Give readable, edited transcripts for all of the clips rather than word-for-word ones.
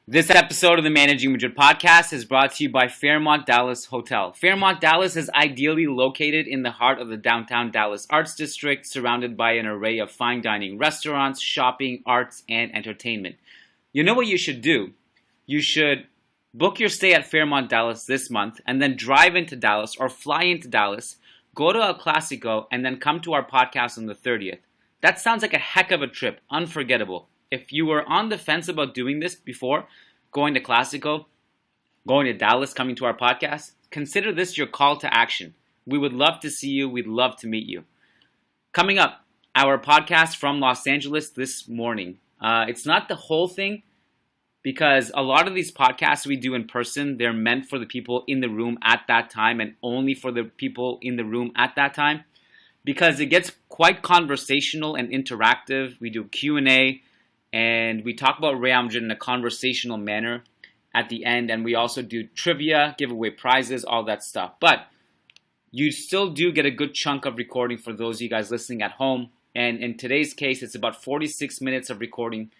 This episode of the Managing Madrid Podcast is brought to you by Fairmont Dallas Hotel. Fairmont Dallas is ideally located in the heart of the downtown Dallas Arts District, surrounded by an array of fine dining restaurants, shopping, arts, and entertainment. You know what you should do? You should book your stay at Fairmont Dallas this month and then drive into Dallas or fly into Dallas, go to El Clasico, and then come to our podcast on the 30th. That sounds like a heck of a trip, unforgettable. If you were on the fence about doing this before, going to Clasico, going to Dallas, coming to our podcast, consider this your call to action. We would love to see you. We'd love to meet you. Coming up, our podcast from Los Angeles this morning. It's not the whole thing because a lot of these podcasts we do in person, they're meant for the people in the room at that time and only for the people in the room at that time because it gets quite conversational and interactive. We do Q&A. And we talk about Real Madrid in a conversational manner at the end. And we also do trivia, give away prizes, all that stuff. But you still do get a good chunk of recording for those of you guys listening at home. And in today's case, it's about 46 minutes of recording.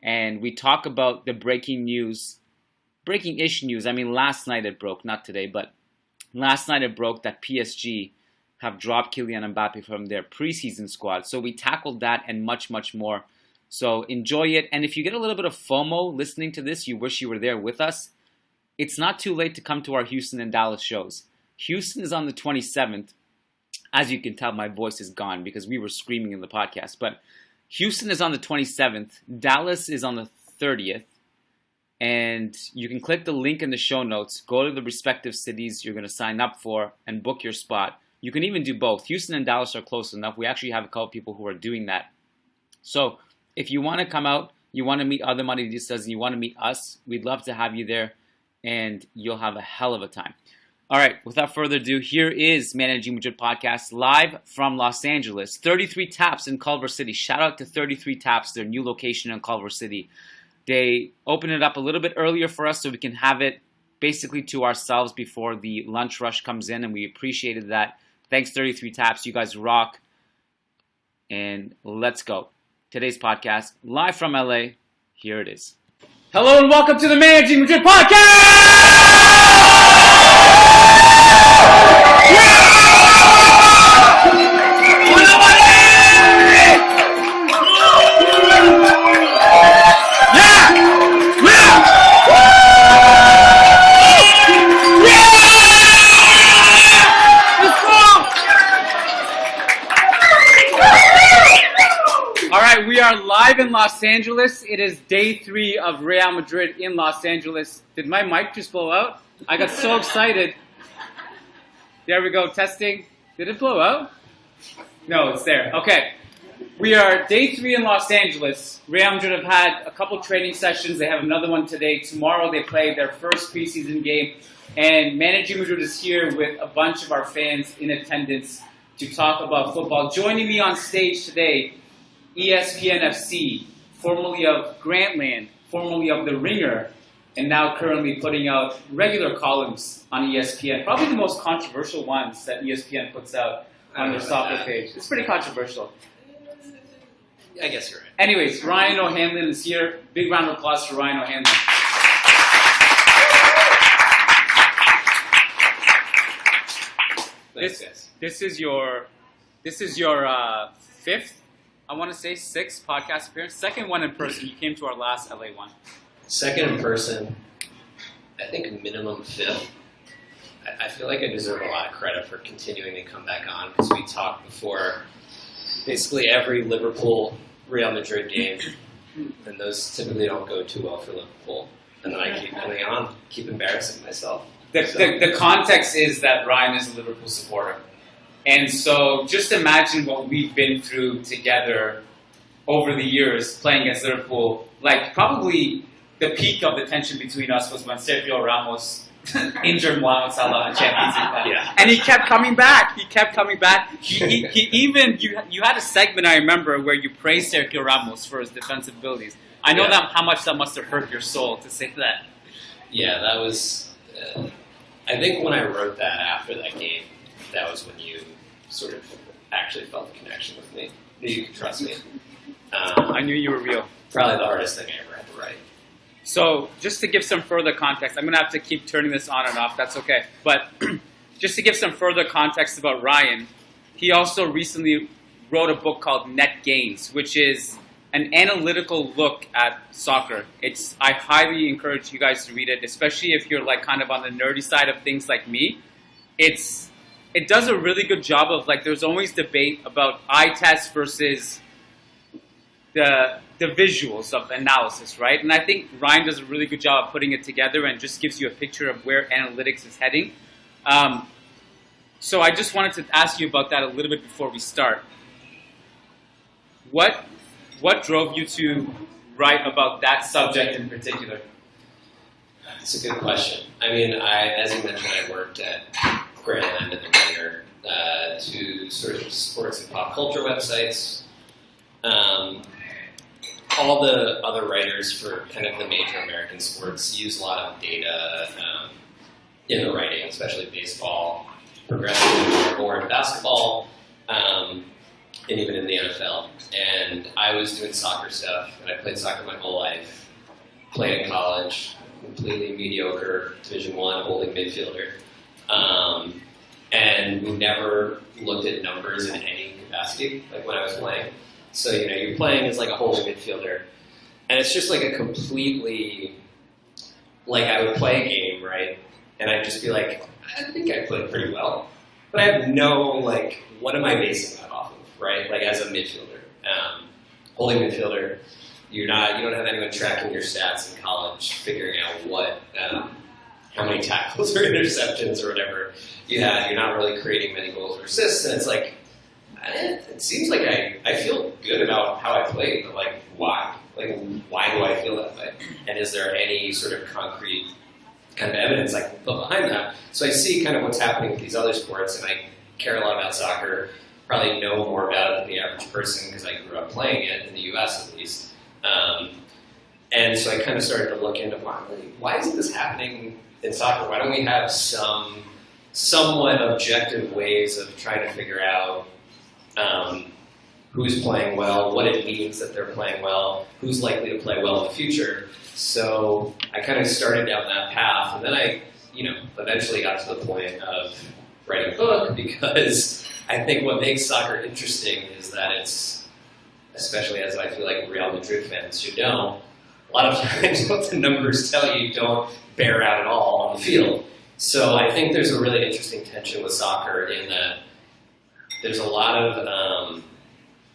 And we talk about the breaking news, breaking-ish news. I mean, last night it broke, not today, but last night it broke that PSG have dropped Kylian Mbappe from their preseason squad. So we tackled that and much, much more. So enjoy it. And if you get a little bit of FOMO listening to this, you wish you were there with us, it's not too late to come to our Houston and Dallas shows. Houston is on the 27th. As you can tell, my voice is gone because we were screaming in the podcast. But Houston is on the 27th. Dallas is on the 30th. And you can click the link in the show notes. Go to the respective cities you're going to sign up for and book your spot. You can even do both. Houston and Dallas are close enough. We actually have a couple people who are doing that. So if you want to come out, you want to meet other Madridistas, and you want to meet us, we'd love to have you there, and you'll have a hell of a time. All right, without further ado, here is Managing Madrid Podcast live from Los Angeles. 33 Taps in Culver City. Shout out to 33 Taps, their new location in Culver City. They opened it up a little bit earlier for us so we can have it basically to ourselves before the lunch rush comes in, and we appreciated that. Thanks, 33 Taps. You guys rock, and let's go. Today's podcast, live from LA. Here it is. Hello and welcome to the Managing Madrid Podcast! We are live in Los Angeles. It is day 3 of Real Madrid in Los Angeles. Did my mic just blow out? I got so excited. There we go, testing. Did it blow out? No, it's there. Okay. We are day 3 in Los Angeles. Real Madrid have had a couple training sessions. They have another one today. Tomorrow they play their first preseason game. And Managing Madrid is here with a bunch of our fans in attendance to talk about football. Joining me on stage today, ESPN FC, formerly of Grantland, formerly of The Ringer, and now currently putting out regular columns on ESPN. Probably the most controversial ones that ESPN puts out on their soccer page. It's pretty controversial. I guess you're right. Anyways, Ryan O'Hanlon is here. Big round of applause for Ryan O'Hanlon. Thanks, guys. This is your 5th, I want to say 6th podcast appearance. Second one in person. You came to our last LA one. Second in person, I think minimum 5th. I feel like I deserve a lot of credit for continuing to come back on because we talked before basically every Liverpool Real Madrid game, and those typically don't go too well for Liverpool. And then I keep coming on, keep embarrassing myself. The context is that Ryan is a Liverpool supporter. And so just imagine what we've been through together over the years playing against Liverpool. Like, probably the peak of the tension between us was when Sergio Ramos injured Mohamed Salah in Champions League. Yeah. And he kept coming back. He even, you had a segment, I remember, where you praised Sergio Ramos for his defensive abilities. I know that how much that must have hurt your soul to say that. Yeah, that was... I think when I wrote that after that game, that was when you sort of actually felt the connection with me. That you could trust me. I knew you were real. Probably the hardest thing I ever had to write. So just to give some further context, I'm going to have to keep turning this on and off. That's okay. But just to give some further context about Ryan, he also recently wrote a book called Net Gains, which is an analytical look at soccer. I highly encourage you guys to read it, especially if you're like kind of on the nerdy side of things like me. It does a really good job of like, there's always debate about eye test versus the visuals of analysis, right? And I think Ryan does a really good job of putting it together and just gives you a picture of where analytics is heading. So I just wanted to ask you about that a little bit before we start. What drove you to write about that subject in particular? It's a good question. I mean, as you mentioned, I worked at Grandland and the Ringer, two sort of sports and pop culture websites. All the other writers for kind of the major American sports use a lot of data in the writing, especially baseball, progressively more in basketball, and even in the NFL. And I was doing soccer stuff, and I played soccer my whole life. Played in college, completely mediocre, Division I holding midfielder. And we never looked at numbers in any capacity, like when I was playing. So, you're playing as like a holding midfielder, and it's just like a completely, like I would play a game, right? And I'd just be like, I think I played pretty well, but I have no, like, what am I basing that off of, right? Like as a midfielder, holding midfielder, you don't have anyone tracking your stats in college, figuring out how many tackles or interceptions or whatever you had. You're not really creating many goals or assists, and it's like, it seems like I feel good about how I played, but like, why? Like, why do I feel that way? And is there any sort of concrete kind of evidence I can put behind that? So I see kind of what's happening with these other sports, and I care a lot about soccer, probably know more about it than the average person because I grew up playing it, in the U.S. at least. And so I kind of started to look into why isn't this happening in soccer? Why don't we have some somewhat objective ways of trying to figure out who's playing well, what it means that they're playing well, who's likely to play well in the future. So I kind of started down that path, and then I, eventually got to the point of writing a book, because I think what makes soccer interesting is that it's, especially as I feel like Real Madrid fans should know, a lot of times what the numbers tell you don't bear out at all on the field. So I think there's a really interesting tension with soccer in that there's a lot of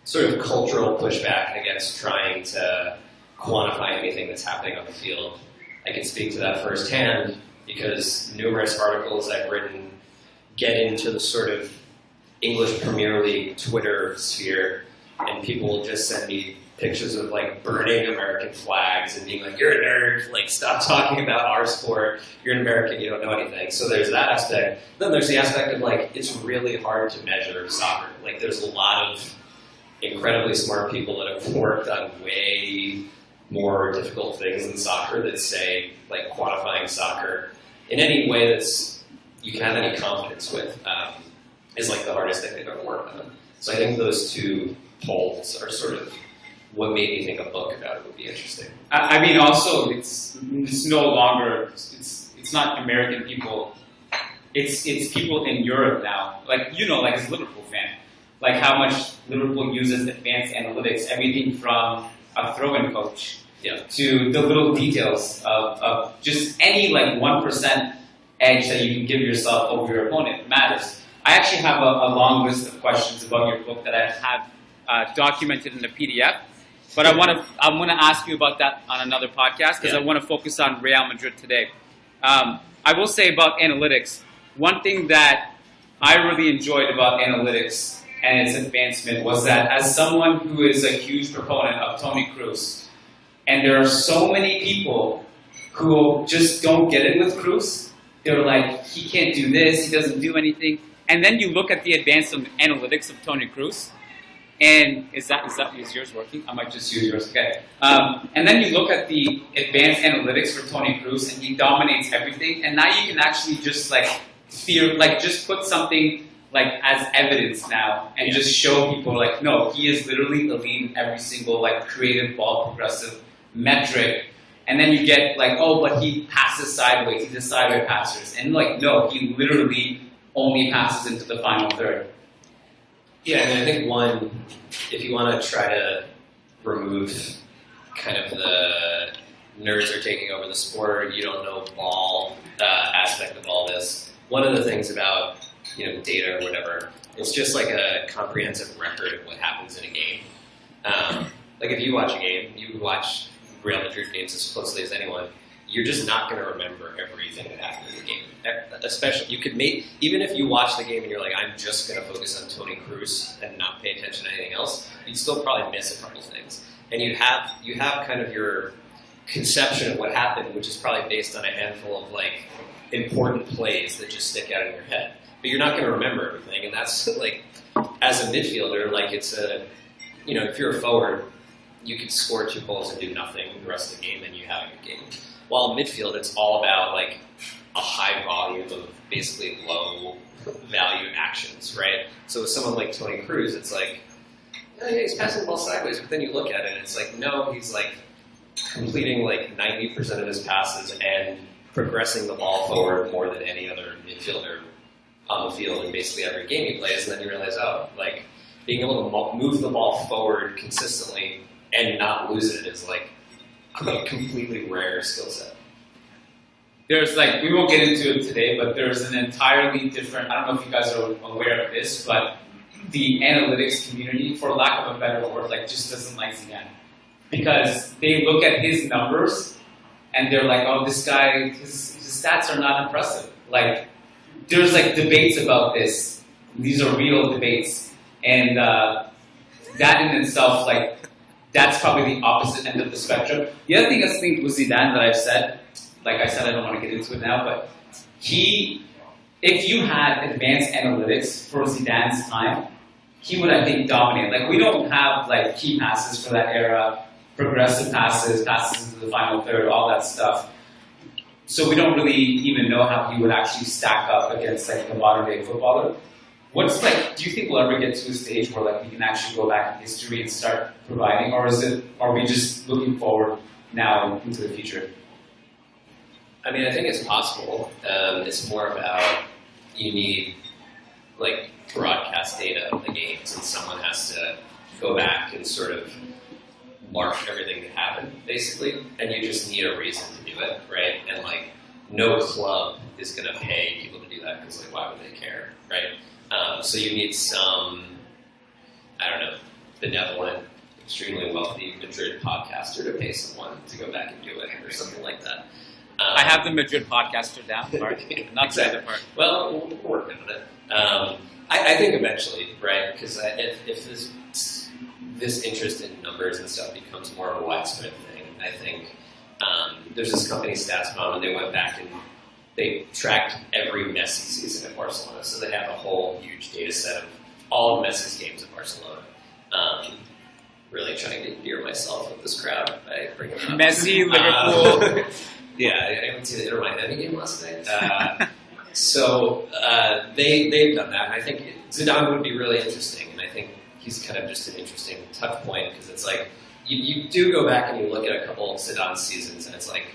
sort of cultural pushback against trying to quantify anything that's happening on the field. I can speak to that firsthand because numerous articles I've written get into the sort of English Premier League Twitter sphere, and people will just send me pictures of like burning American flags and being like, "You're a nerd, like stop talking about our sport, you're an American, you don't know anything." So there's that aspect. Then there's the aspect of like, it's really hard to measure soccer. Like there's a lot of incredibly smart people that have worked on way more difficult things than soccer that say like quantifying soccer in any way that's you can have any confidence with is like the hardest thing they've ever worked on. So I think those two poles are sort of what made me think a book about it would be interesting. I mean, also it's no longer it's not American people. It's people in Europe now. Like like as a Liverpool fan, like how much Liverpool uses advanced analytics, everything from a throw-in coach to the little details of just any like 1% edge that you can give yourself over your opponent matters. I actually have a long list of questions about your book that I have documented in a PDF, but I want to ask you about that on another podcast because I want to focus on Real Madrid today. I will say about analytics, one thing that I really enjoyed about analytics and its advancement was that as someone who is a huge proponent of Toni Kroos, and there are so many people who just don't get it with Kroos. They're like, he can't do this, he doesn't do anything. And then you look at the advanced analytics of Toni Kroos, and is yours working? I might just use yours. Okay. And then you look at the advanced analytics for Toni Kroos, and he dominates everything. And now you can actually just just put something like as evidence now, and just show people like, no, he is literally elite in every single like creative ball progressive metric. And then you get like, oh, but he passes sideways. He's a sideways passer. And like, no, he literally only passes into the final third. Yeah, and I think if you want to try to remove kind of the nerds are taking over the sport, you don't know ball aspect of all this. One of the things about data or whatever, it's just like a comprehensive record of what happens in a game. Like if you watch a game, you watch Real Madrid games as closely as anyone, you're just not going to remember everything that happened in the game. Especially, even if you watch the game and you're like, I'm just going to focus on Toni Kroos and not pay attention to anything else, you'd still probably miss a couple things. And you have kind of your conception of what happened, which is probably based on a handful of like important plays that just stick out in your head. But you're not going to remember everything, and that's like, as a midfielder, like if you're a forward, you could score 2 goals and do nothing the rest of the game, and you have a good game. While midfield, it's all about like a high volume of basically low value actions, right? So with someone like Toni Kroos, it's like, yeah, he's passing the ball sideways, but then you look at it and it's like, no, he's like completing like 90% of his passes and progressing the ball forward more than any other midfielder on the field in basically every game he plays. And then you realize, oh, like being able to move the ball forward consistently and not lose it is like a completely rare skill set. There's like, we won't get into it today, but there's an entirely different, I don't know if you guys are aware of this, but the analytics community, for lack of a better word, like just doesn't like Zidane. Because they look at his numbers and they're like, oh, this guy, his stats are not impressive. Like, there's like debates about this. These are real debates. And that in itself, like, that's probably the opposite end of the spectrum. The other thing I think with Zidane that I've said, like I said, I don't want to get into it now, but if you had advanced analytics for Zidane's time, he would, I think, dominate. Like, we don't have like key passes for that era, progressive passes into the final third, all that stuff. So we don't really even know how he would actually stack up against like the modern day footballer. What's like? Do you think we'll ever get to a stage where like we can actually go back in history and start providing, or are we just looking forward now into the future? I mean, I think it's possible. It's more about you need like broadcast data of the games, and someone has to go back and sort of mark everything that happened, basically, and you just need a reason to do it, right? And like, no club is going to pay people to do that because like, why would they care, right? So you need some, I don't know, benevolent, extremely wealthy Madrid podcaster to pay someone to go back and do it, or something like that. I have the Madrid podcaster down, Mark. Not the other part. Well, we're working on it. I think eventually, right? Because if this interest in numbers and stuff becomes more of a widespread thing, I think there's this company, StatsBomb, and they went back and they tracked every Messi season at Barcelona. So they have a whole huge data set of all of Messi's games at Barcelona. Really trying to endear myself with this crowd by bringing up Messi, Liverpool. Yeah, I went to the Inter Miami game last night. So they've done that, and I think Zidane would be really interesting, and I think he's kind of just an interesting touch point, because it's like, you do go back and you look at a couple of Zidane seasons, and it's like,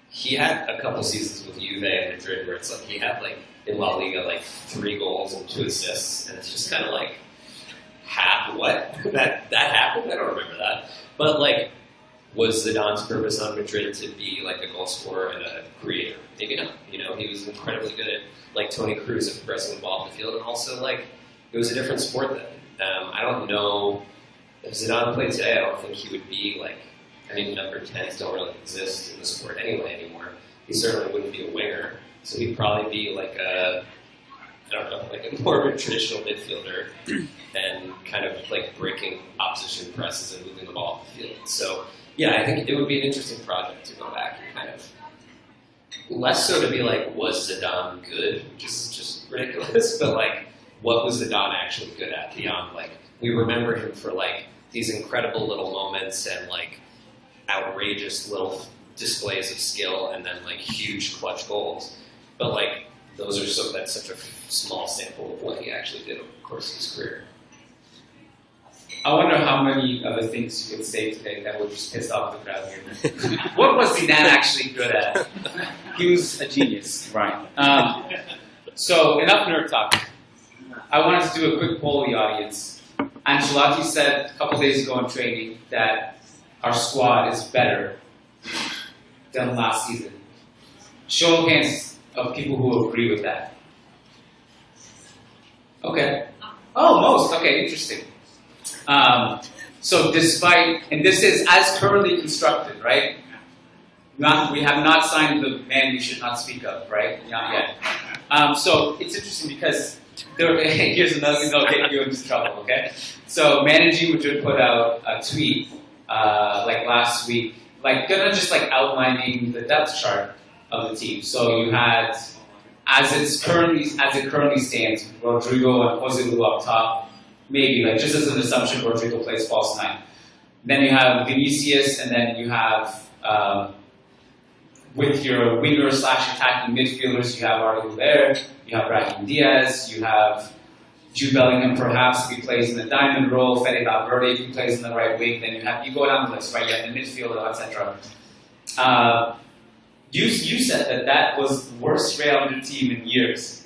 he had a couple seasons with Juve and Madrid where it's like, he had like, in La Liga, like 3 goals and 2 assists, and it's just kind of like, what? that happened? I don't remember that. But like, was Zidane's purpose on Madrid to be like a goal scorer and a creator? Maybe not. You know, he was incredibly good at, like Toni Kroos, at pressing the ball up the field, and also like, it was a different sport then. I don't know if Zidane played today. I don't think he would be like, I mean, number 10s don't really exist in the sport anyway anymore. He certainly wouldn't be a winger, so he'd probably be like a, I don't know, like a more of a traditional midfielder and kind of like breaking opposition presses and moving the ball up the field. So yeah, I think it would be an interesting project to go back and kind of, less so to be like, was Zidane good, which is just ridiculous, but like, what was Zidane actually good at beyond like, we remember him for like these incredible little moments and like outrageous little displays of skill and then like huge clutch goals. But like, that's such a small sample of what he actually did over the course of his career. I wonder how many of the things you could say today that would just piss off the crowd here. What was Zidane actually good at? He was a genius, Brian. So enough nerd talk. I wanted to do a quick poll of the audience. Ancelotti said a couple days ago in training that our squad is better than last season. Show of hands of people who agree with that. Okay. Oh, most. Okay, interesting. So despite, and this is as currently constructed, right? We have not signed the man we should not speak of, right? Not yet. So it's interesting because here's another thing that'll get you into trouble, okay? So Managing Madrid put out a tweet like last week, like kind of just like outlining the depth chart of the team. So you had, as it currently stands, Rodrigo and Jose Lu up top, maybe like just as an assumption, Rodrigo plays false nine. Then you have Vinicius, and then you have with your winger / attacking midfielders, you have Arda Güler, you have Brahim Diaz, you have Jude Bellingham perhaps if he plays in the diamond role, Fede Valverde if he plays in the right wing, then you go down the list, right? You have the midfielder, etc. You said that was the worst Real Madrid team in years.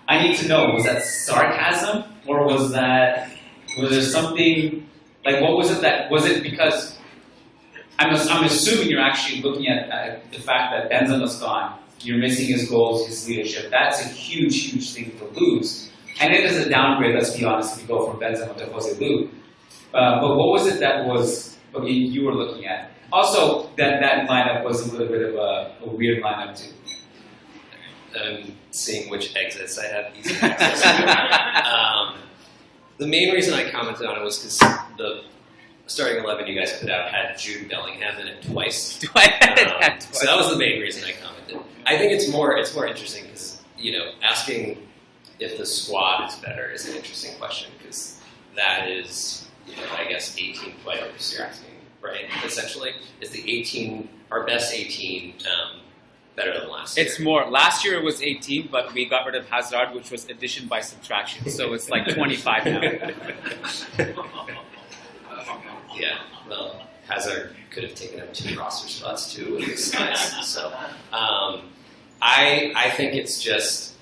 I need to know, was that sarcasm or was there something, like what was it was it because, I'm assuming you're actually looking at the fact that Benzema's gone, you're missing his goals, his leadership. That's a huge, huge thing to lose. And it is a downgrade, let's be honest, if you go from Benzema to Jose Lu. But what was it that you were looking at? Also, that lineup was a little bit of a weird lineup too. I'm seeing which exits I have easy access to. The main reason I commented on it was because the starting 11 you guys put out had Jude Bellingham in it twice. So that was the main reason I commented. I think it's more interesting because, asking if the squad is better is an interesting question because that is, I guess 18 players you're asking, right? Essentially, is our best 18 better than last year? It's more. Last year it was 18, but we got rid of Hazard, which was addition by subtraction. So it's like 25 now. Yeah, well, Hazard could have taken up 2 roster spots too with his size. So I think it's just,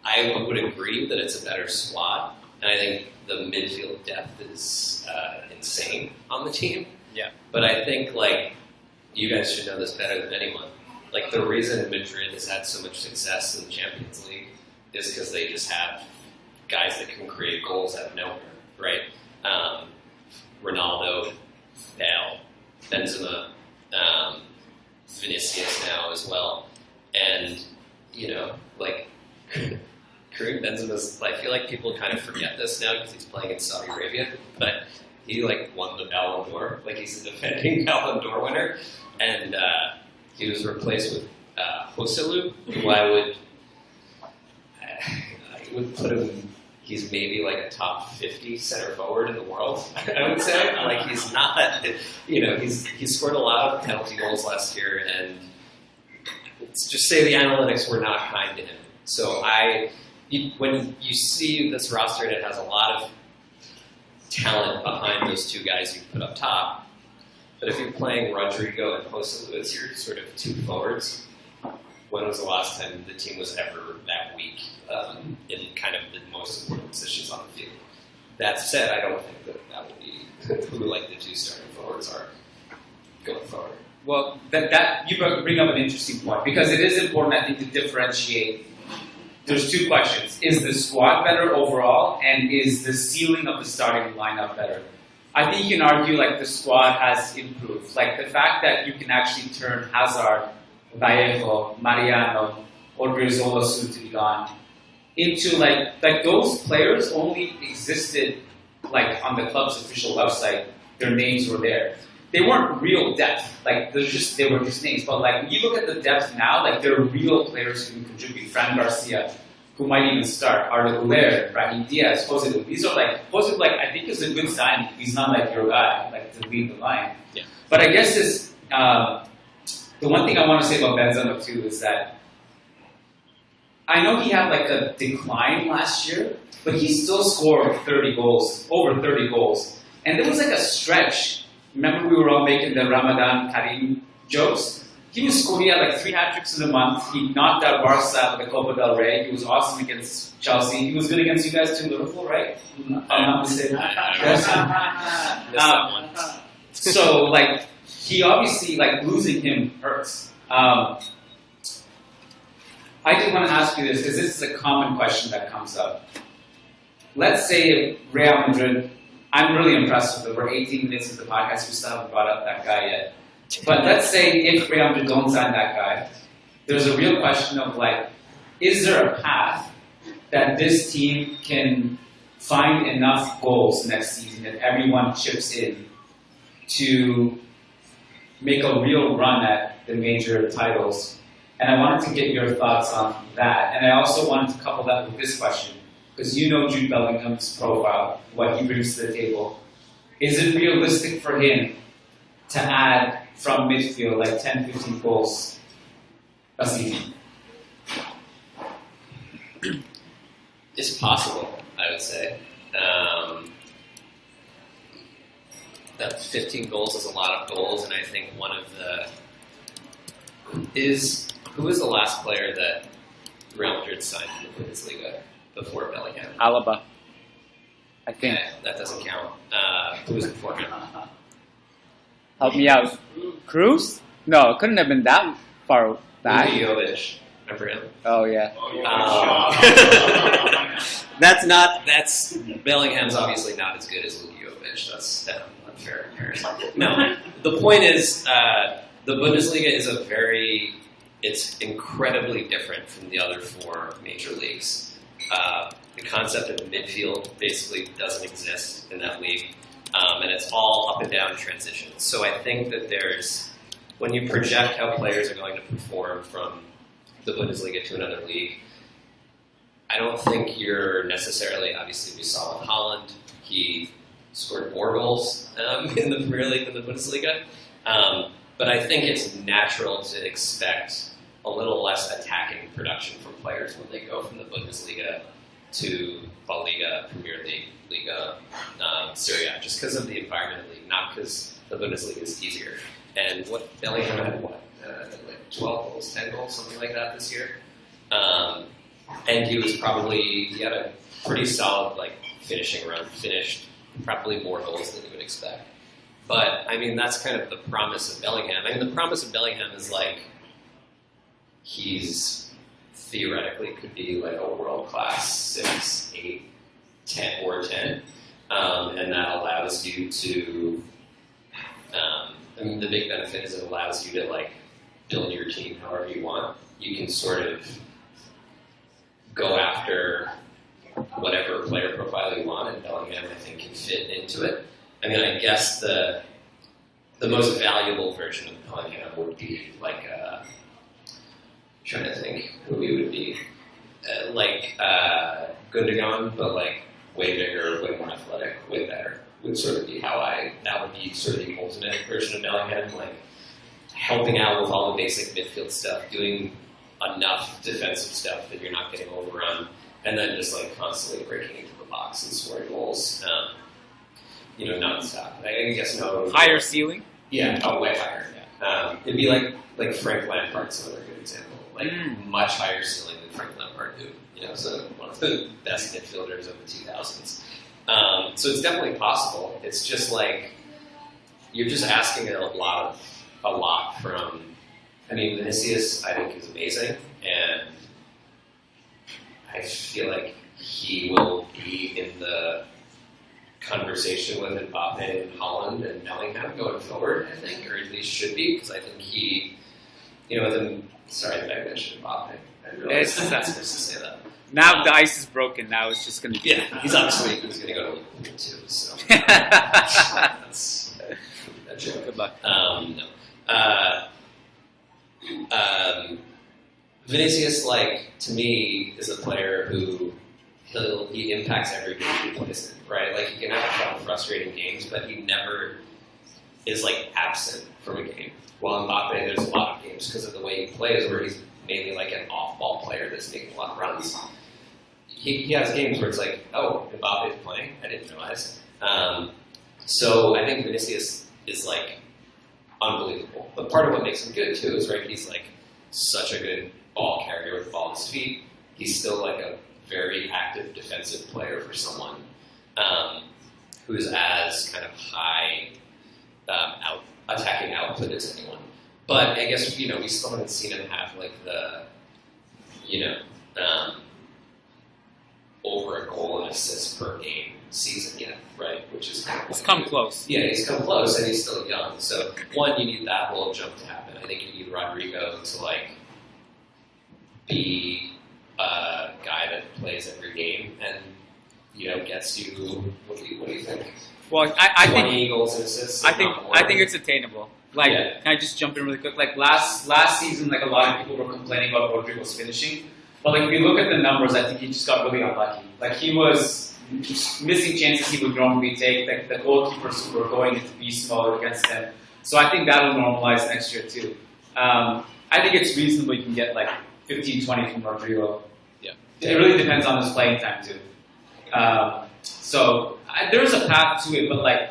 I would agree that it's a better squad, and I think the midfield depth is insane on the team. Yeah. But I think, you guys should know this better than anyone. The reason Madrid has had so much success in the Champions League is because they just have guys that can create goals out of nowhere, right? Ronaldo, Bale, Benzema, Vinicius now as well. And, Karim Benzema's, I feel like people kind of forget this now because he's playing in Saudi Arabia, but he, won the Ballon d'Or. He's a defending Ballon d'Or winner. And he was replaced with Jose Lu, who I would put him, he's maybe a top 50 center forward in the world, I would say. He's not, he scored a lot of penalty goals last year, and let's just say the analytics were not kind to him. So when you see this roster and it has a lot of talent behind those 2 guys you put up top, but if you're playing Rodrigo and Jose Lu as your sort of 2 forwards, when was the last time the team was ever that weak in kind of the most important positions on the field? That said, I don't think that will be who the 2 starting forwards are going forward. Well, that you bring up an interesting point because it is important, I think, to differentiate. There's 2 questions. Is the squad better overall, and is the ceiling of the starting lineup better? I think you can argue the squad has improved. The fact that you can actually turn Hazard, Vallejo, Mariano, Odriozola soon to be gone, into those players only existed on the club's official website. Their names were there. They weren't real depth. They were just names. But when you look at the depth now, they're real players who can contribute. Fran Garcia, who might even start, Arda Güler, Brahim Diaz, Jose Lu. These are Jose Lu, I think is a good sign. He's not your guy, to lead the line. Yeah. But I guess this, the one thing I want to say about Benzema too is that I know he had like a decline last year, but he still scored 30 goals, over 30 goals. And there was like a stretch. Remember we were all making the Ramadan Karim jokes? He had like 3 hat-tricks in a month. He knocked out Barca at the Copa del Rey. He was awesome against Chelsea. He was good against you guys too, Liverpool, right? I'm not mistaken. So, like, he obviously, like, losing him hurts. I did want to ask you this, because this is a common question that comes up. Let's say Real Madrid, I'm really impressed with it. We're 18 minutes into the podcast, we still haven't brought up that guy yet. But let's say if Real Madrid don't sign that guy, there's a real question of, like, is there a path that this team can find enough goals next season that everyone chips in to make a real run at the major titles? And I wanted to get your thoughts on that. And I also wanted to couple that with this question, because you know Jude Bellingham's profile, what he brings to the table. Is it realistic for him to add from midfield like 10, 15 goals a season? It's possible, I would say. That 15 goals is a lot of goals, and I think one of the who was the last player that Real Madrid signed in the Bundesliga before Bellingham? Alaba, I think. Yeah, that doesn't count. Who was before him? Help me out. Kroos? No, it couldn't have been that far back. Jovic. Remember him? Oh, yeah. That's Bellingham's obviously not as good as Jovic. That's an unfair comparison. No, the point is the Bundesliga is it's incredibly different from the other 4 major leagues. The concept of midfield basically doesn't exist in that league. And it's all up and down transitions. So I think that when you project how players are going to perform from the Bundesliga to another league, I don't think you're necessarily, obviously we saw with Holland, he scored more goals in the Premier League than the Bundesliga. But I think it's natural to expect a little less attacking production from players when they go from the Bundesliga to La Liga, Premier League, Liga, Serie A, just because of the environment of the league, not because the Bundesliga is easier. And Bellingham had like 12 goals, 10 goals, something like that this year. And he had a pretty solid like finishing run, finished probably more goals than you would expect. But I mean, that's kind of the promise of Bellingham. I mean, the promise of Bellingham is like he's theoretically could be like a world-class 6, 8, 10 or 10, and that allows you to. I mean, the big benefit is it allows you to like build your team however you want. You can sort of go after whatever player profile you want, and Bellingham, I think, can fit into it. I mean, I guess the most valuable version of Bellingham would be like trying to think who he would be, Gundogan, but like way bigger, way more athletic, way better. Would sort of be that would be sort of the ultimate version of Bellingham, like helping out with all the basic midfield stuff, doing enough defensive stuff that you're not getting overrun, and then just like constantly breaking into the box and scoring goals, nonstop. I guess no Higher ceiling? Yeah, way higher. Yeah. It'd be like Frank Lampard's another good example, like much higher ceiling than Frank Lampard do. So one of the best midfielders of the 2000s. So it's definitely possible. It's just like you're just asking a lot from. I mean, Vinicius, I think, is amazing, and I feel like he will be in the conversation with Mbappé and Holland and Bellingham going forward, I think, or at least should be, because I think he, with him. Sorry that I mentioned Mbappé. I realized I'm not supposed to say that. Now the ice is broken. Now it's just going to be... Yeah, he's going to go to Liverpool too, so... that's a joke. Good luck. No. Vinicius, to me, is a player who he impacts every game he plays in, right? Like, he can have a couple frustrating games, but he never is, absent from a game. While Mbappé, there's a lot of games because of the way he plays where he's mainly like an off-ball player that's making a lot of runs. He has games where it's like, oh, Mbappe is playing. I didn't realize. So I think Vinicius is like unbelievable. But part of what makes him good too is right. He's like such a good ball carrier with the ball at his feet. He's still like a very active defensive player for someone who's as kind of high attacking output as anyone. But I guess we still haven't seen him have like the over a goal and assist per game season yet, right? Which is kind of He's come close. Yeah, he's come close, and he's still young. So one, you need that little jump to happen. I think you need Rodrigo to like be a guy that plays every game and gets you. What do you think? Well, I 20 think goals and assists. I think it's attainable. Like, Yeah. can I just jump in really quick? Like last season, like a lot of people were complaining about Rodrigo's finishing, but like if you look at the numbers, I think he just got really unlucky. Like he was missing chances he would normally take. Like the goalkeepers who were going into beast mode against him. So I think that'll normalize next year too. I think it's reasonable you can get like 15, 20 from Rodrigo. Yeah. It really depends on his playing time too. So there's a path to it, but like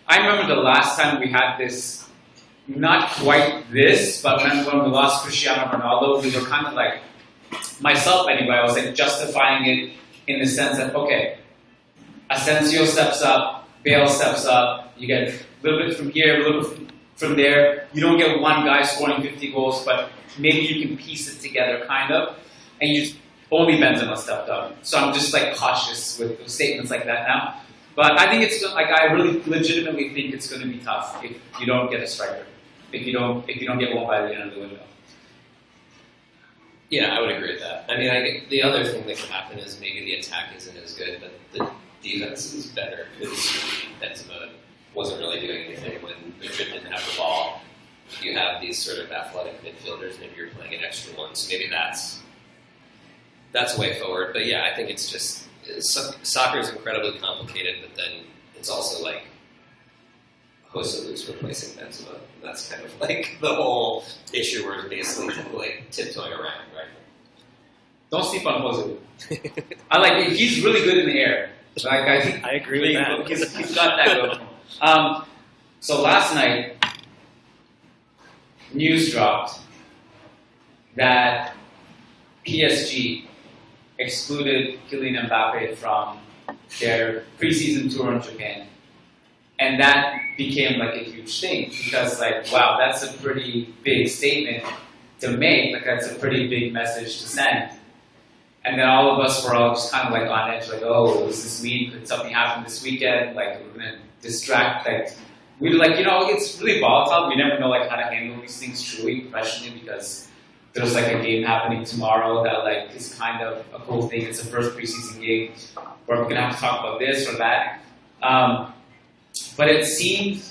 I remember the last time we had this, not quite this, but when we lost Cristiano Ronaldo, we were kind of like, myself anyway, I was like justifying it in the sense that, okay, Asensio steps up, Bale steps up, you get a little bit from here, a little bit from there. You don't get one guy scoring 50 goals, but maybe you can piece it together kind of, and only Benzema stepped up. So I'm just like cautious with statements like that now. But I think it's like I really legitimately think it's going to be tough if you don't get a striker, if you don't get one by the end of the window. Yeah, I would agree with that. I mean, the other thing that could happen is maybe the attack isn't as good, but the defense is better because Benzema wasn't really doing anything when Madrid didn't have the ball. You have these sort of athletic midfielders, maybe you're playing an extra one, so maybe that's a way forward. But yeah, I think it's just soccer is incredibly complicated, but then it's also like Joselu's replacing Benzema. That's kind of like the whole issue where it's basically like tiptoeing around, right? Don't sleep on Joselu. I like it. He's really good in the air. Like I agree with that. He's got that going for him. So last night, news dropped that PSG excluded Kylian Mbappe from their preseason tour in Japan. And that became like a huge thing because like, wow, that's a pretty big statement to make. Like that's a pretty big message to send. And then all of us were all just kind of like on edge, like, oh, what does this mean? Could something happen this weekend? Like we're gonna distract, like we're like, it's really volatile. We never know like how to handle these things truly professionally because there's like a game happening tomorrow that like is kind of a cool thing. It's the first preseason game where we're gonna have to talk about this or that. But it seemed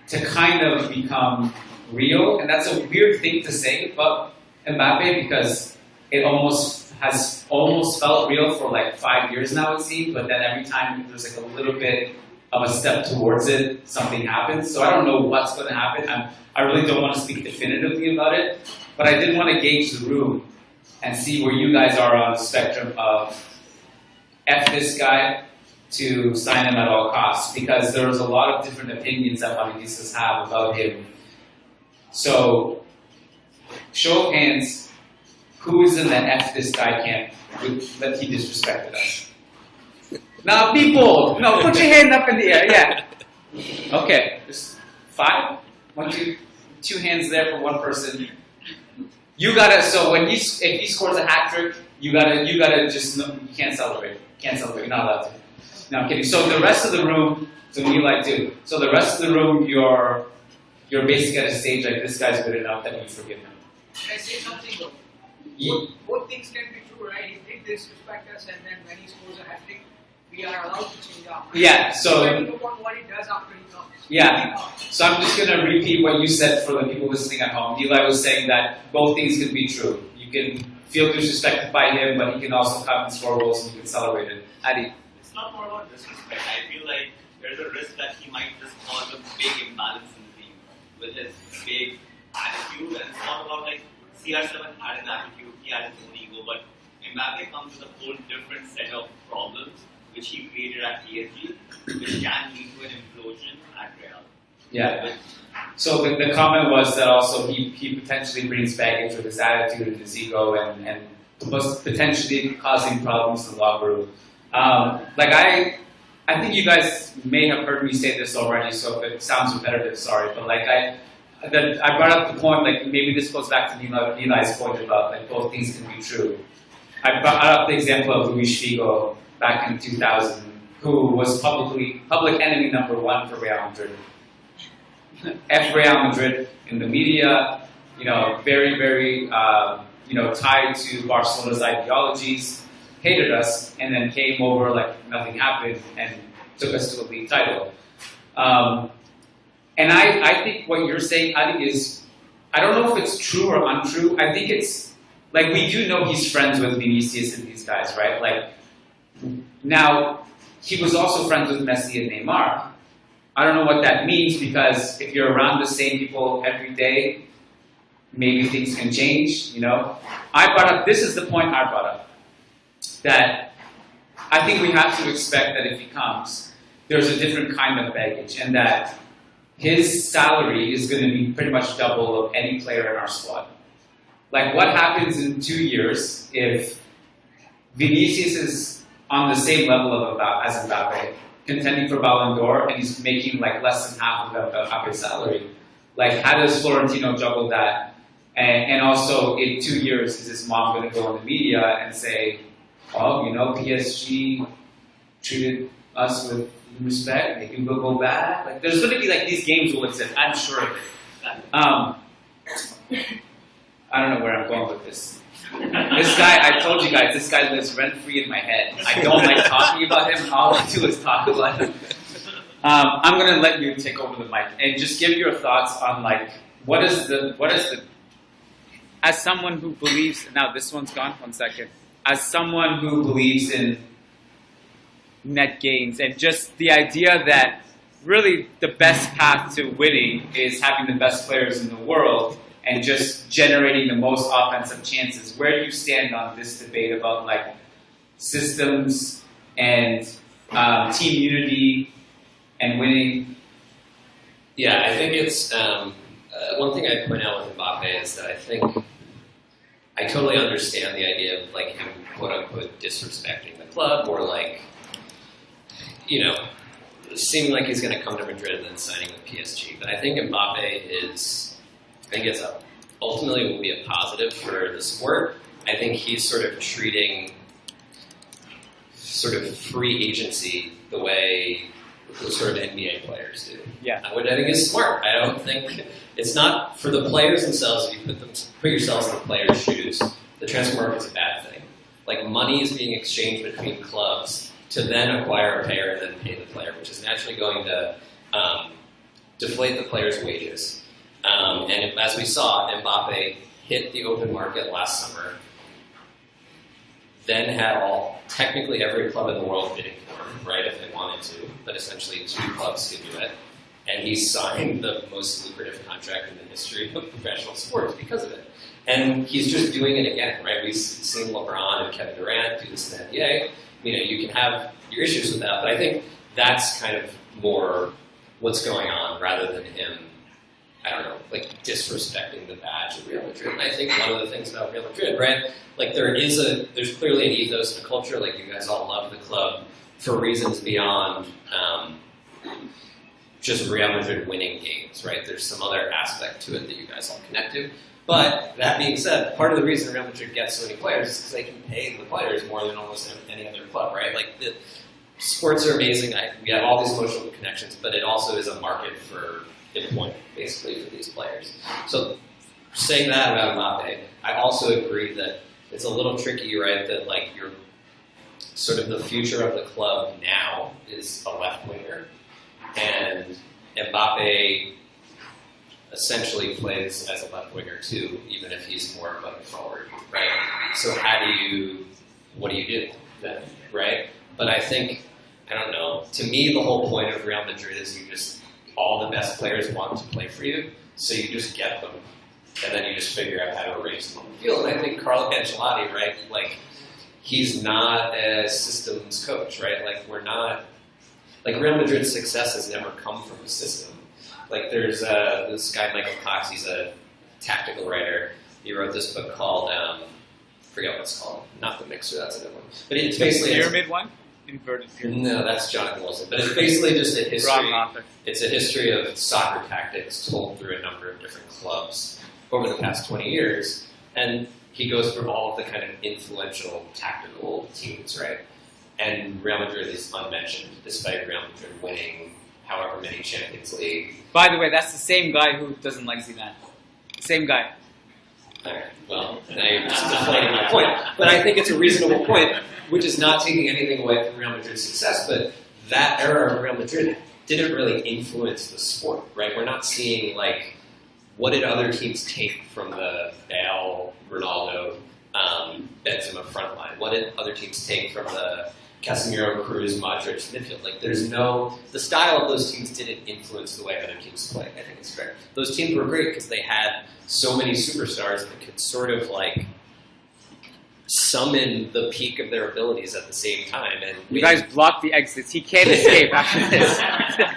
to kind of become real, and that's a weird thing to say about Mbappe because it has almost felt real for like 5 years now, it seems, but then every time there's like a little bit of a step towards it, something happens. So I don't know what's going to happen. I really don't want to speak definitively about it, but I did want to gauge the room and see where you guys are on the spectrum of F this guy to sign him at all costs, because there's a lot of different opinions that Madridistas have about him. So, show of hands, who is in the F this guy camp that he disrespected us? Now, be bold. No, put your hand up in the air. Yeah. Okay. Just 5? 1, 2, 2 hands there for one person. You gotta. So if he scores a hat trick, you gotta just. No, you can't celebrate. Can't celebrate. You're not allowed to. No, I'm kidding. So the rest of the room, so you like to. So the rest of the room, you're basically at a stage like this guy's good enough that you forgive him. Can I say something though? Both things can be true, right? He did disrespect us, and then when he scores a hat trick, we are allowed to change our mind. Yeah. So depending upon what he does after he comes. yeah. So I'm just gonna repeat what you said for the people listening at home. Eli was saying that both things can be true. You can feel disrespected by him, but he can also come and score goals, and you can celebrate it. Adi. It's not more about disrespect. I feel like there's a risk that he might just cause a big imbalance in the team with his big attitude, and it's not about like CR7 had an attitude, he had his own ego, but Mbappé comes with a whole different set of problems which he created at PSG, which can lead to an implosion at Real. Yeah. So the comment was that also he potentially brings baggage with his attitude and his ego and was potentially causing problems in the locker room. I think you guys may have heard me say this already, so if it sounds repetitive, sorry. But I brought up the point, like maybe this goes back to Eli's point about like both things can be true. I brought up the example of Luis Figo back in 2000, who was public enemy number one for Real Madrid. F Real Madrid in the media, very, very, tied to Barcelona's ideologies, hated us, and then came over like nothing happened and took us to a league title. And I think what you're saying, I don't know if it's true or untrue. I think it's, like, we do know he's friends with Vinicius and these guys, right? Like, now, he was also friends with Messi and Neymar. I don't know what that means, because if you're around the same people every day, maybe things can change, This is the point I brought up, that I think we have to expect that if he comes, there's a different kind of baggage, and that his salary is going to be pretty much double of any player in our squad. Like, what happens in 2 years if Vinicius is on the same level as Mbappe, contending for Ballon d'Or, and he's making like less than half of Mbappe's salary? Like, how does Florentino juggle that? And also, in 2 years, is his mom going to go in the media and say, "Oh, PSG treated us with respect, maybe we'll go back"? Like, there's going to be like these games will exist, I'm sure of it. I don't know where I'm going with this. This guy, I told you guys, this guy lives rent-free in my head. I don't like talking about him. All I do is talk about him. I'm going to let you take over the mic and just give your thoughts on, like, what is the, as someone who believes, now this one's gone, 1 second. As someone who believes in net gains and just the idea that really the best path to winning is having the best players in the world and just generating the most offensive chances. Where do you stand on this debate about like systems and team unity and winning? Yeah, I think it's one thing I'd point out with Mbappe is that I think I totally understand the idea of like him quote unquote disrespecting the club, or like, seeming like he's going to come to Madrid and then signing with PSG. But I think Mbappe ultimately will be a positive for the sport. I think he's sort of treating sort of free agency the way sort of NBA players do. Yeah. Which I think is smart. I don't think it's not for the players themselves. If you put yourselves in the players' shoes, the transfer market's a bad thing. Like, money is being exchanged between clubs to then acquire a player and then pay the player, which is naturally going to deflate the player's wages. And as we saw, Mbappe hit the open market last summer, then had technically every club in the world bidding for him, right, if they wanted to, but essentially 2 clubs could do it. And he signed the most lucrative contract in the history of professional sports because of it. And he's just doing it again, right? We've seen LeBron and Kevin Durant do this in the NBA. You can have your issues with that, but I think that's kind of more what's going on rather than him, I don't know, like disrespecting the badge of Real Madrid. And I think one of the things about Real Madrid, right, like there's clearly an ethos and a culture, like you guys all love the club for reasons beyond just Real Madrid winning games, right? There's some other aspect to it that you guys all connect to. But that being said, part of the reason Real Madrid gets so many players is because they can pay the players more than almost any other club, right? Like, the sports are amazing. We have all these emotional connections, but it also is a market for employment, basically, for these players. So, saying that about Mbappe, I also agree that it's a little tricky, right? That like you're sort of the future of the club now is a left winger, and Mbappe essentially plays as a left winger too, even if he's more of a forward, right? So what do you do then, right? But I think, I don't know, to me the whole point of Real Madrid is all the best players want to play for you, so you just get them and then you just figure out how to arrange them on the field. And I think Carlo Ancelotti, right, like, he's not a systems coach, right? Like, we're not, like, Real Madrid's success has never come from a system. Like, there's this guy, Michael Cox, he's a tactical writer. He wrote this book called, I forget what it's called, not The Mixer, that's a good one. But it's basically... Pyramid one? Inverted pyramid. No, that's Jonathan Wilson. But it's basically just a history. Wrong author. It's a history of soccer tactics told through a number of different clubs over the past 20 years. And he goes through all of the kind of influential tactical teams, right? And Real Madrid is unmentioned, despite Real Madrid winning however many Champions League. By the way, that's the same guy who doesn't like Zidane. Same guy. All right, well, now you're just deflating my point. But I think it's a reasonable point, which is not taking anything away from Real Madrid's success, but that era of Real Madrid didn't really influence the sport, right? We're not seeing, like, what did other teams take from the Bale, Ronaldo, Benzema front line? What did other teams take from the Casemiro, Kroos, Modric midfield? Like, there's no... The style of those teams didn't influence the way other teams play. I think it's fair. Those teams were great because they had so many superstars that could sort of, like, summon the peak of their abilities at the same time. And you guys blocked the exits. He can't escape after this.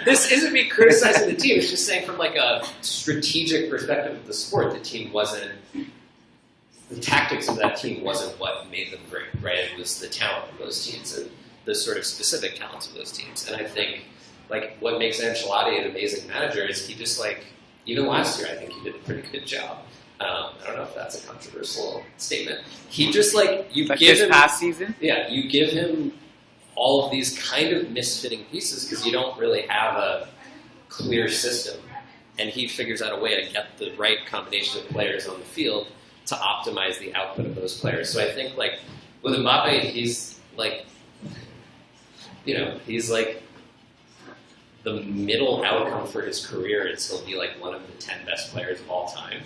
This isn't me criticizing the team. It's just saying from, like, a strategic perspective of the sport, the team wasn't... The tactics of that team wasn't what made them great, right? It was the talent of those teams and the sort of specific talents of those teams. And I think, like, what makes Ancelotti an amazing manager is he just, like, even last year, I think he did a pretty good job. I don't know if that's a controversial statement. He just, like, you like give this him... past season? Yeah, you give him all of these kind of misfitting pieces because you don't really have a clear system. And he figures out a way to get the right combination of players on the field to optimize the output of those players. So I think, like, with Mbappe, he's, like, you know, he's, like, the middle outcome for his career is he'll be, like, one of the 10 best players of all time.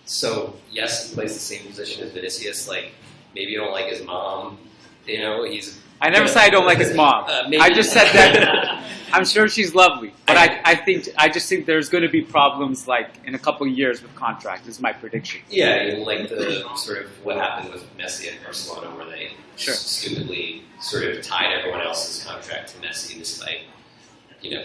So, yes, he plays the same position as Vinicius. Like, maybe you don't like his mom. You know, he's... I never said I don't like his mom. I just said that I'm sure she's lovely. But I just think there's going to be problems, like, in a couple of years with contract, is my prediction. Yeah, and like the sort of what happened with Messi at Barcelona, where they Sure. stupidly sort of tied everyone else's contract to Messi, despite, you know,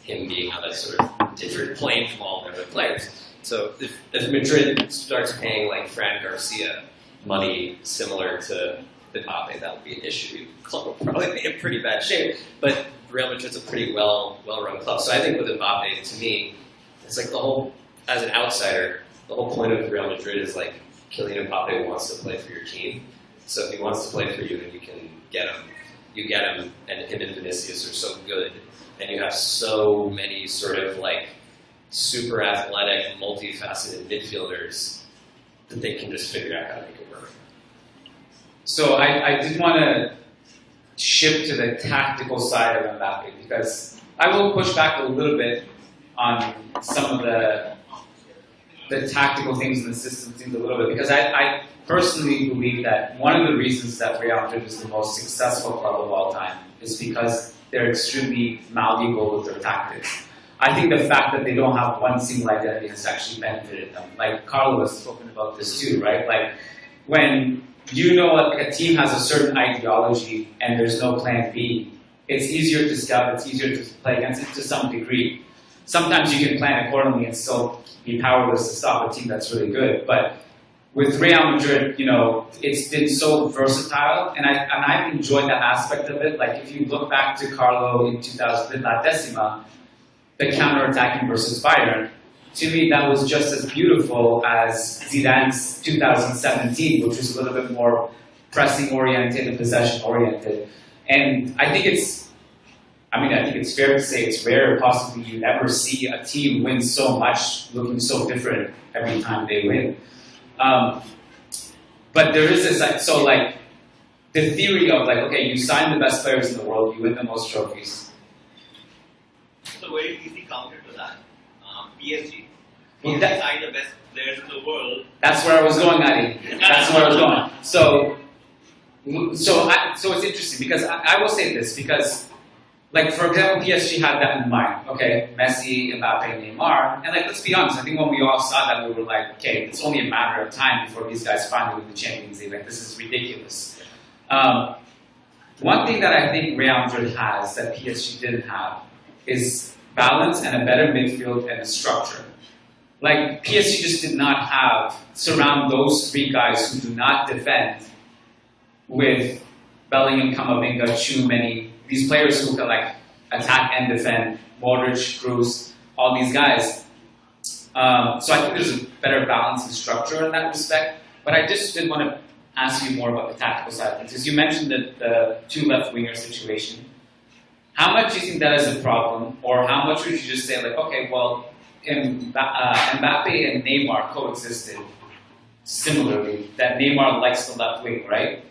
him being on a sort of different plane from all the other players. So if Madrid starts paying, like, Fran Garcia money similar to Mbappe, that would be an issue. The club will probably be in pretty bad shape, but Real Madrid's a pretty well-run club. So I think with Mbappe, to me, it's like the whole, as an outsider, the whole point of Real Madrid is, like, Kylian Mbappe wants to play for your team. So if he wants to play for you, then you can get him. You get him, and him and Vinicius are so good, and you have so many sort of, like, super athletic, multifaceted midfielders that they can just figure out how to make it work. So I did want to shift to the tactical side of Mbappe because I will push back a little bit on some of the tactical things and the system things a little bit because I personally believe that one of the reasons that Real Madrid is the most successful club of all time is because they're extremely malleable with their tactics. I think the fact that they don't have one single identity has actually benefited them. Like Carlo has spoken about this too, right? Like when you know a team has a certain ideology and there's no plan B, it's easier to scout, it's easier to play against it to some degree. Sometimes you can plan accordingly and still be powerless to stop a team that's really good. But with Real Madrid, you know, it's been so versatile, and I've enjoyed that aspect of it. Like if you look back to Carlo in 2000, La Decima, the counter-attacking versus Bayern, to me that was just as beautiful as Zidane's 2017, which was a little bit more pressing-oriented and possession-oriented. And I think it's fair to say it's rare, possibly you never see a team win so much, looking so different every time they win. But there is this, so like, the theory of like, okay, you sign the best players in the world, you win the most trophies. So very easy counter to that. PSG. Well, PSG signed the best players in the world. That's where I was going, Adi. That's where I was going. So it's interesting because I will say this because like, for example, PSG had that in mind. Okay, Messi, Mbappe, Neymar. And, like, let's be honest, I think when we all saw that, we were like, okay, it's only a matter of time before these guys finally win the Champions League. Like, this is ridiculous. One thing that I think Real Madrid has that PSG didn't have is balance and a better midfield and a structure. Like, PSG just did not surround those three guys who do not defend with Bellingham, Camavinga, Tchouaméni, these players who can, like, attack and defend, Modric, Kroos, all these guys. So I think there's a better balance and structure in that respect. But I just did want to ask you more about the tactical side of things, because you mentioned that the two left winger situation. How much do you think that is a problem, or how much would you just say, like, okay, well, Mbappe and Neymar coexisted similarly, that Neymar likes the left wing, right?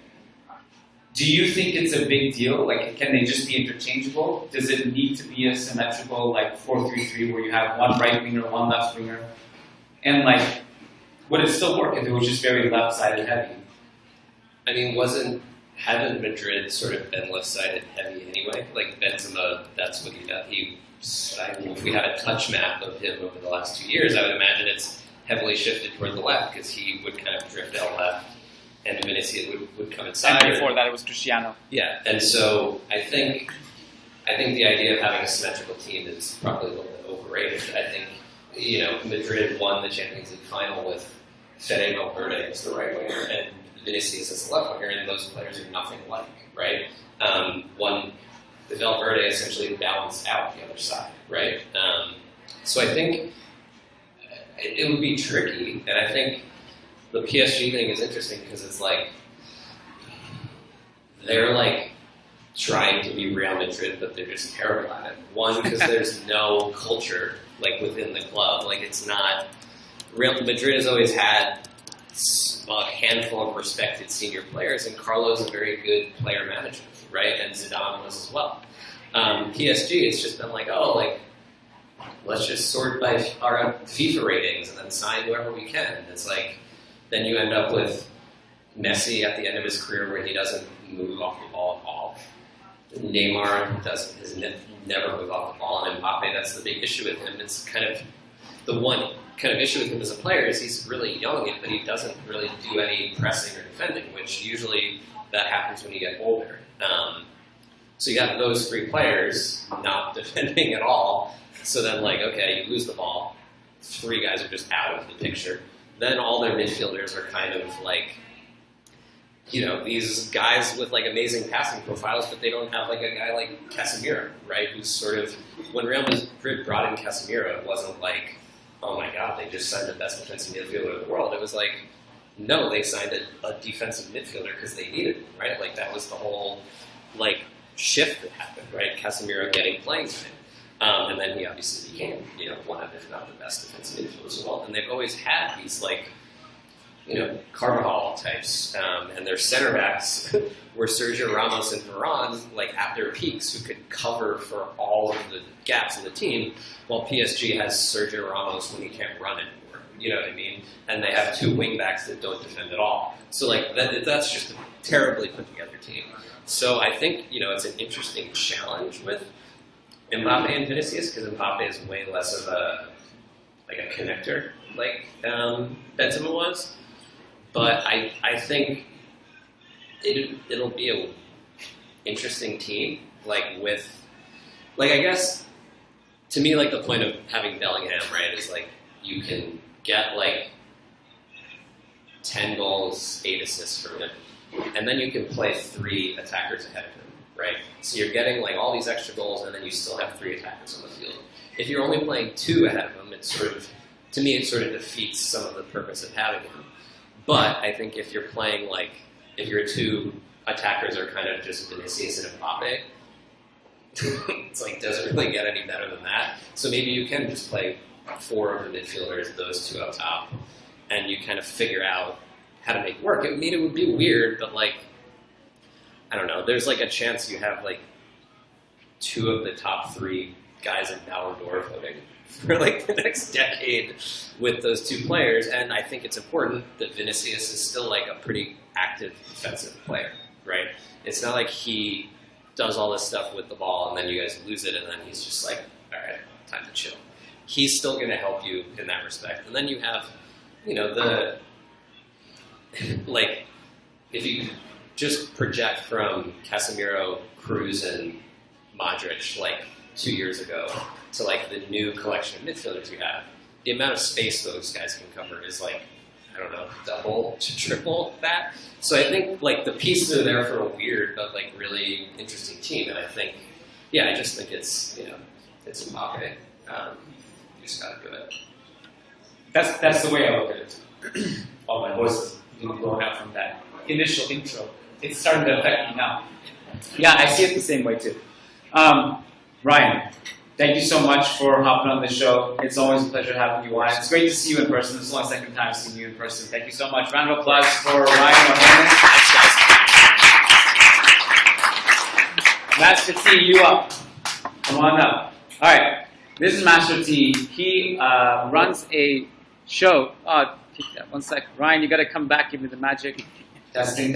Do you think it's a big deal? Like, can they just be interchangeable? Does it need to be a symmetrical, like, 4-3-3 where you have one right winger, one left winger? And, like, would it still work if it was just very left-sided heavy? I mean, haven't Madrid sort of been left-sided heavy anyway? Like, Benzema, that's what he does. If we had a touch map of him over the last 2 years, I would imagine it's heavily shifted toward the left, because he would kind of drift out left, and Vinicius would come inside. And before that, it was Cristiano. Yeah, and so I think the idea of having a symmetrical team is probably a little bit overrated. I think, Madrid won the Champions League final with Fede Valverde as the right winger and Vinicius as the left winger, and those players are nothing alike, right? The Valverde essentially balanced out the other side, right? So I think it would be tricky, and I think the PSG thing is interesting because it's like they're like trying to be Real Madrid, but they're just terrible at it. One, because there's no culture like within the club. Like, it's not Real Madrid has always had a handful of respected senior players, and Carlo's a very good player manager, right? And Zidane was as well. PSG, it's just been like, let's just sort by our FIFA ratings and then sign whoever we can. It's like, then you end up with Messi at the end of his career where he doesn't move off the ball at all. Neymar has never moved off the ball, and Mbappe, that's the big issue with him. It's kind of the one kind of issue with him as a player is he's really young, but he doesn't really do any pressing or defending, which usually that happens when you get older. So you have those three players not defending at all. So then, like, okay, you lose the ball. Three guys are just out of the picture. Then all their midfielders are kind of like, these guys with like amazing passing profiles, but they don't have like a guy like Casemiro, right? Who's sort of, when Real Madrid brought in Casemiro, it wasn't like, oh my God, they just signed the best defensive midfielder in the world. It was like, no, they signed a defensive midfielder because they needed it, right? Like, that was the whole like shift that happened, right? Casemiro getting playing time. And then he obviously became, one of, if not the best defensive midfielders in the world. And they've always had these, like, Carvajal types, and their center backs were Sergio Ramos and Varane, like, at their peaks, who could cover for all of the gaps in the team, while PSG has Sergio Ramos when he can't run anymore. You know what I mean? And they have two wing backs that don't defend at all. So, like, that's just a terribly put together team. So I think, it's an interesting challenge with Mbappe and Vinicius, because Mbappe is way less of a connector like Benzema was. But I think it'll be an interesting team, I guess, to me, like, the point of having Bellingham, right, is, like, you can get, like, 10 goals, 8 assists from him, and then you can play 3 attackers ahead of him, right? So you're getting, like, all these extra goals, and then you still have 3 attackers on the field. If you're only playing 2 ahead of him, it sort of defeats some of the purpose of having him. But I think if you're playing, like, if your 2 attackers are kind of just Vinicius and Mbappe, it's like, doesn't really get any better than that. So maybe you can just play 4 of the midfielders, those 2 up top, and you kind of figure out how to make it work. I mean, it would be weird, but, like, I don't know. There's, like, a chance you have, like, 2 of the top 3 guys in Ballon d'Or voting for, like, the next decade with those 2 players, and I think it's important that Vinicius is still, like, a pretty active defensive player, right? It's not like he does all this stuff with the ball, and then you guys lose it, and then he's just like, all right, time to chill. He's still going to help you in that respect. And then you have, like, if you just project from Casemiro, Kroos, and Modric, like, 2 years ago, to, like, the new collection of midfielders you have, the amount of space those guys can cover is, like, I don't know, double to triple that. So I think, like, the pieces are there for a weird but, like, really interesting team. And I think, I just think it's it's Mbappé. You just got to do it. That's the way I look at it. All my voices going out from that initial intro. It's starting to affect me now. Yeah, I see it the same way too. Ryan, thank you so much for hopping on the show. It's always a pleasure having you on. It's great to see you in person. This is the second time seeing you in person. Thank you so much. Round of applause for Ryan. Thanks, guys. Master T, you up. Come on up. All right. This is Master T. He runs a show. Keep that 1 sec. Ryan, you got to come back. Give me the magic. Testing.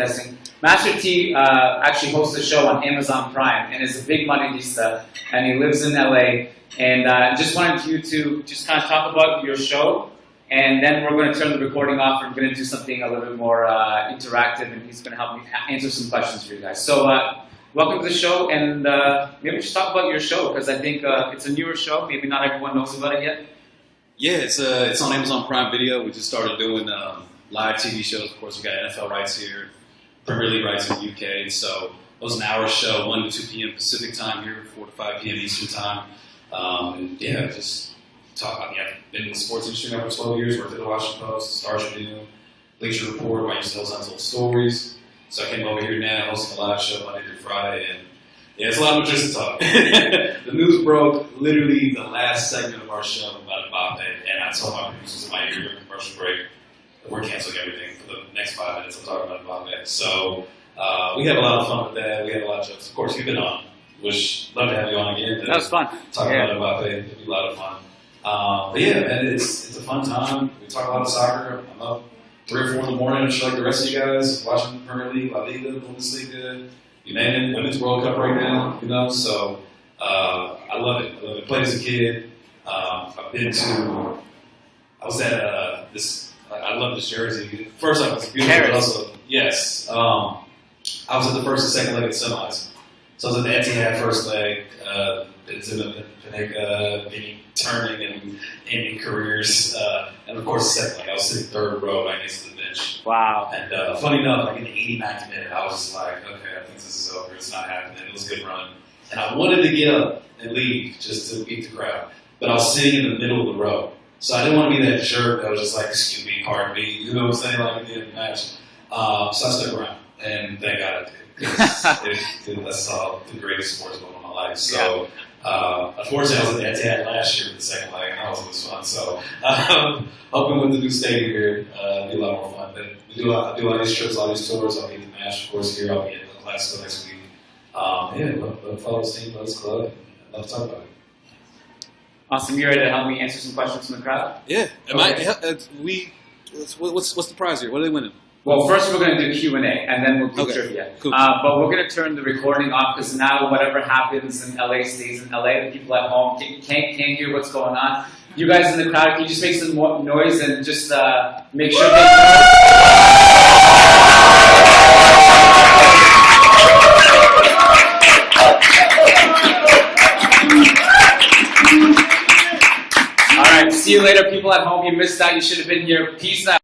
Master T actually hosts a show on Amazon Prime and is a big Madridista, and he lives in LA. And just wanted you to just kind of talk about your show, and then we're going to turn the recording off and we're going to do something a little bit more interactive, and he's going to help me answer some questions for you guys. So welcome to the show, and maybe just talk about your show, because I think it's a newer show. Maybe not everyone knows about it yet. Yeah, it's on Amazon Prime Video. We just started doing live TV shows. Of course, we got NFL rights here, Premier League rights in the UK. So it was an hour show, 1 to 2 p.m. Pacific time here, 4 to 5 p.m. Eastern time. Just talk about, I've been in the sports industry now for 12 years, worked at the Washington Post, Star Tribune, Bleacher Report, where I used to host Untold Stories. So I came over here now, hosting a live show Monday through Friday, and it's a lot of just to talk. The news broke literally the last segment of our show about Mbappé, and I told my producers in my ear during the commercial break that we're canceling everything for the next 5 minutes. I'm talking about Mbappé. So we had a lot of fun with that. We had a lot of jokes. Of course, you've been on. Love to have you on again. That was fun. Talk about Mbappé. It'll be a lot of fun. But yeah, man, it's a fun time. We talk a lot of soccer. I'm up 3 or 4 in the morning, I'm sure like the rest of you guys, watching Premier League, La Liga, Bundesliga, you name it, Women's World Cup right now, so I love it. I love it. Played as a kid. I've been to, I was at I love this jersey. First off, it's beautiful, but also, yes. I was at the first and second leg of the semis. So I was at the Etihad first leg, Benzema, Pineda, Vinny turning and ending careers, and of course the second leg. I was sitting third row right next to the bench. Wow. And funny enough, like in the 89th minute, I was just like, okay, I think this is over. It's not happening. It was a good run. And I wanted to get up and leave just to beat the crowd. But I was sitting in the middle of the row. So I didn't want to be that jerk that was just like, excuse me, pardon me. You know what I'm saying? Like at the end of the match. So I stuck around. And thank God I did. I saw the greatest sports moment of my life. So, unfortunately, I was at the Etihad last year for the second leg, and that was fun. So, hoping with the new stadium here, it'll be a lot more fun. But we do all these trips, all these tours. I'll be at the match, of course, here. I'll be at the Classico next week. Love to follow this team, love this club, and love to talk about it. Awesome. You ready to help me answer some questions from the crowd? Yeah. Okay. What's the prize here? What are they winning? Well, first we're going to do Q&A, and then we'll do trivia. Cool. But we're going to turn the recording off, because now whatever happens in LA stays in LA. The people at home can't hear what's going on. You guys in the crowd, can you just make some more noise and just make sure they All right, see you later, people at home. You missed out. You should have been here. Peace out.